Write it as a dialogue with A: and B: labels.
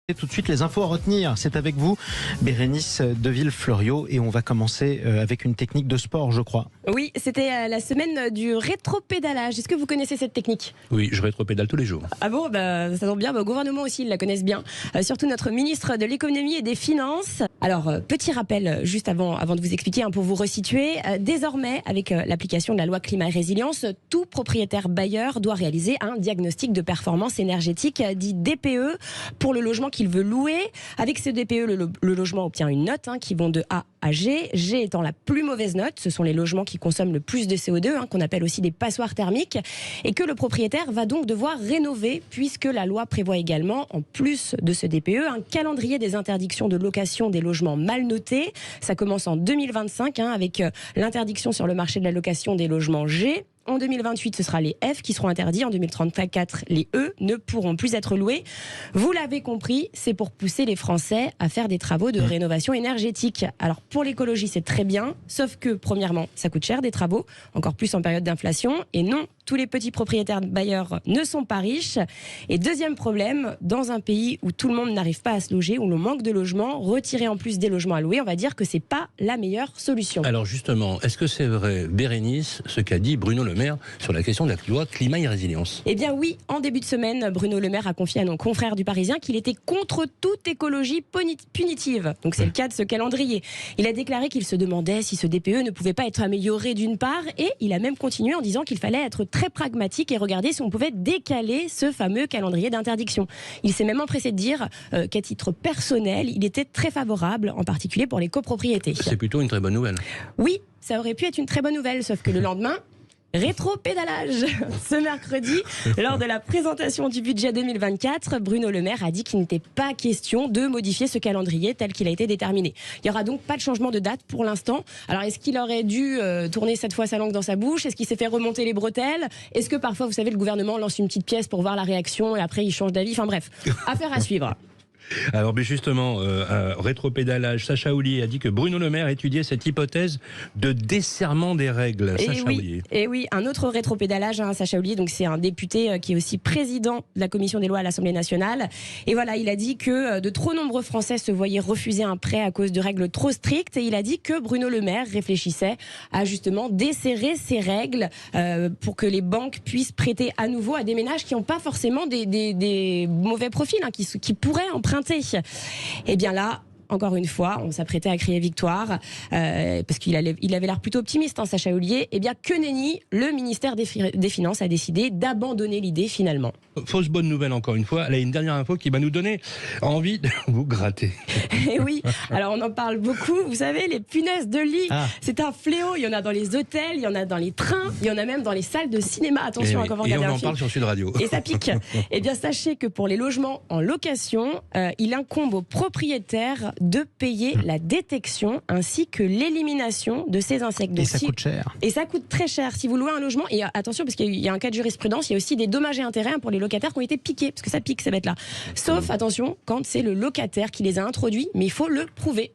A: Et tout de suite, les infos à retenir, c'est avec vous, Bérénice Deville-Fleuriot, et on va commencer avec une technique de sport, je crois.
B: Oui, c'était la semaine du rétropédalage. Est-ce que vous connaissez cette technique ?
C: Oui, je rétropédale tous les jours.
B: Ah bon, ça tombe bien, au gouvernement aussi, ils la connaissent bien. Surtout notre ministre de l'économie et des finances. Alors, petit rappel, juste avant de vous expliquer, pour vous resituer. Désormais, avec l'application de la loi Climat et Résilience, tout propriétaire bailleur doit réaliser un diagnostic de performance énergétique, dit DPE, pour le logement qu'il veut louer. Avec ce DPE, le logement obtient une note qui vont de A à G. G étant la plus mauvaise note, ce sont les logements qui consomment le plus de CO2, qu'on appelle aussi des passoires thermiques, et que le propriétaire va donc devoir rénover, puisque la loi prévoit également, en plus de ce DPE, un calendrier des interdictions de location des logements mal notés. Ça commence en 2025 avec l'interdiction sur le marché de la location des logements G. En 2028, ce sera les F qui seront interdits. En 2034, les E ne pourront plus être loués. Vous l'avez compris, c'est pour pousser les Français à faire des travaux de rénovation énergétique. Alors pour l'écologie, c'est très bien, sauf que premièrement, ça coûte cher des travaux, encore plus en période d'inflation. Et non, tous les petits propriétaires bailleurs ne sont pas riches. Et deuxième problème, dans un pays où tout le monde n'arrive pas à se loger, où l'on manque de logements, retirer en plus des logements à louer, on va dire que c'est pas la meilleure solution.
C: Alors justement, est-ce que c'est vrai, Bérénice, ce qu'a dit Bruno Le Maire sur la question de la loi Climat et Résilience?
B: Eh bien oui, en début de semaine, Bruno Le Maire a confié à nos confrères du Parisien qu'il était contre toute écologie punitive. Donc c'est le cas de ce calendrier. Il a déclaré qu'il se demandait si ce DPE ne pouvait pas être amélioré d'une part, et il a même continué en disant qu'il fallait être très pragmatique et regarder si on pouvait décaler ce fameux calendrier d'interdiction. Il s'est même empressé de dire qu'à titre personnel, il était très favorable, en particulier pour les copropriétés.
C: C'est plutôt une très bonne nouvelle.
B: Oui, ça aurait pu être une très bonne nouvelle, sauf que le lendemain, rétropédalage. Ce mercredi, lors de la présentation du budget 2024, Bruno Le Maire a dit qu'il n'était pas question de modifier ce calendrier tel qu'il a été déterminé. Il n'y aura donc pas de changement de date pour l'instant. Alors est-ce qu'il aurait dû tourner cette fois sa langue dans sa bouche ? Est-ce qu'il s'est fait remonter les bretelles ? Est-ce que parfois, vous savez, le gouvernement lance une petite pièce pour voir la réaction et après il change d'avis ? Enfin bref, affaire à suivre.
C: Alors mais justement, rétropédalage, Sacha Houlié a dit que Bruno Le Maire étudiait cette hypothèse de desserrement des règles.
B: Et oui, un autre rétropédalage, Sacha Houlié, donc c'est un député qui est aussi président de la commission des lois à l'Assemblée nationale. Et voilà, il a dit que de trop nombreux Français se voyaient refuser un prêt à cause de règles trop strictes. Et il a dit que Bruno Le Maire réfléchissait à justement desserrer ces règles pour que les banques puissent prêter à nouveau à des ménages qui n'ont pas forcément des mauvais profils, qui pourraient emprunter. Et bien là, encore une fois, on s'apprêtait à crier victoire parce qu'il avait l'air plutôt optimiste, Sacha Houlié. Eh bien, que nenni, le ministère des Finances a décidé d'abandonner l'idée finalement.
C: Fausse bonne nouvelle encore une fois. Là, une dernière info qui va nous donner envie de vous gratter.
B: Et oui, alors on en parle beaucoup. Vous savez, les punaises de lit, c'est un fléau. Il y en a dans les hôtels, il y en a dans les trains, il y en a même dans les salles de cinéma. Attention, quand vous regardez un film.
C: Et on en parle sur Sud Radio.
B: Et ça pique. Eh bien, sachez que pour les logements en location, il incombe aux propriétaires de payer la détection ainsi que l'élimination de ces insectes.
A: Donc, et ça coûte cher.
B: Et ça coûte très cher. Si vous louez un logement, et attention parce qu'il y a un cas de jurisprudence, il y a aussi des dommages et intérêts pour les locataires qui ont été piqués, parce que ça pique ces bêtes-là. Sauf, attention, quand c'est le locataire qui les a introduits, mais il faut le prouver.